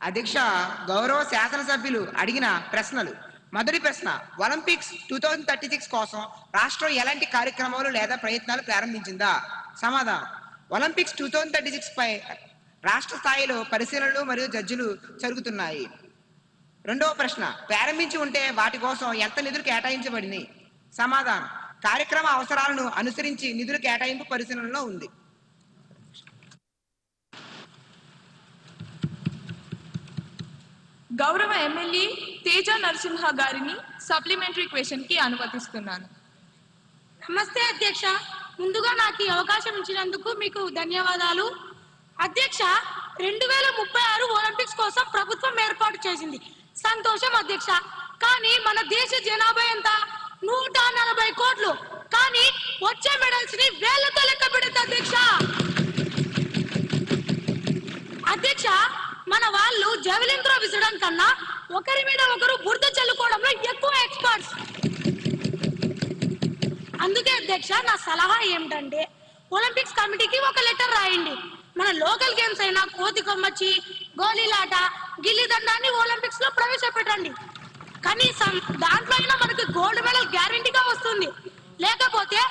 అధ్యక్ష, గౌరవ శాసనసభ్యులు అడిగిన ప్రశ్నలు. మొదటి ప్రశ్న, ఒలింపిక్స్ 2036 కోసం రాష్ట్రం ఎలాంటి కార్యక్రమాలు లేదా ప్రయత్నాలు ప్రారంభించిందా? సమాధానం, ఒలింపిక్స్ 2036 పై రాష్ట్ర స్థాయిలో పరిశీలనలు మరియు జడ్జిలు జరుగుతున్నాయి. రెండవ ప్రశ్న, ప్రారంభించి ఉంటే వాటి కోసం ఎంత నిధులు కేటాయించబడింది? సమాధానం, కార్యక్రమ అవసరాలను అనుసరించి నిధుల కేటాయింపు పరిశీలనలో ఉంది. గౌరవ ఎమ్మెల్యే తేజ నరసింహ గారిని సప్లిమెంటరీ క్వశ్చన్ కి అనుమతిస్తున్నాను. నమస్తే అధ్యక్ష, ముందుగా నాకు ఈ అవకాశం ఇచ్చినందుకు మీకు ధన్యవాదాలు. అధ్యక్ష, 2036 ఒలింపిక్స్ కోసం ప్రభుత్వం ఏర్పాటు చేసింది, సంతోషం అధ్యక్ష. కానీ మన దేశ జనాభా ఎంత? 140 కోట్లు. కానీ వచ్చే మెడల్స్ ని వేలతో లెక్క పెడుతుంది అధ్యక్ష. అధ్యక్ష, మన వాళ్ళు జెవెలిన్ త్రో విసరడం కన్నా ఒకరి మీద ఒకరు బురద చల్లుకోవడంలో ఎక్కువ ఎక్స్పర్ట్స్. అందుకే అధ్యక్ష, నా సలహా ఏమిటంటే ఒలింపిక్స్ కమిటీకి ఒక లెటర్ రాయండి. మన లోకల్ గేమ్స్ అయినా కోతి కొమ్మచ్చి, గోళీలాట, గిల్లి దండాన్ని ఒలింపిక్స్ లో ప్రవేశపెట్టండి. కనీసం దాంట్లో అయినా మనకి గోల్డ్ మెడల్ గ్యారంటీగా వస్తుంది. లేకపోతే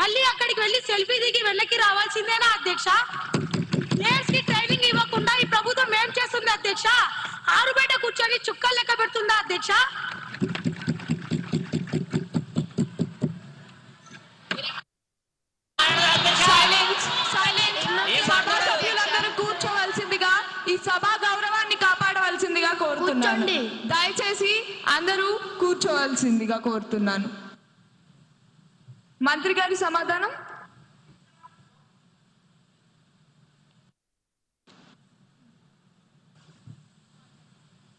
మళ్ళీ అక్కడికి వెళ్ళి సెల్ఫీ దిగి వెనక్కి రావాల్సిందేనా అధ్యక్ష? ప్లేయర్స్ కి ట్రైనింగ్ ఇవ్వకుండా ఈ ప్రభుత్వం ఏం చేస్తుంది అధ్యక్ష? ఆరుబయట కూర్చొని చుక్కలు లెక్క పెడుతుందా అధ్యక్ష? సభ్యులందరూ కూర్చోవలసిందిగా, ఈ సభా గౌరవాన్ని కాపాడవలసిందిగా కోరుతున్నాను. దయచేసి అందరూ కూర్చోవలసిందిగా కోరుతున్నాను. మంత్రి గారి సమాధానం.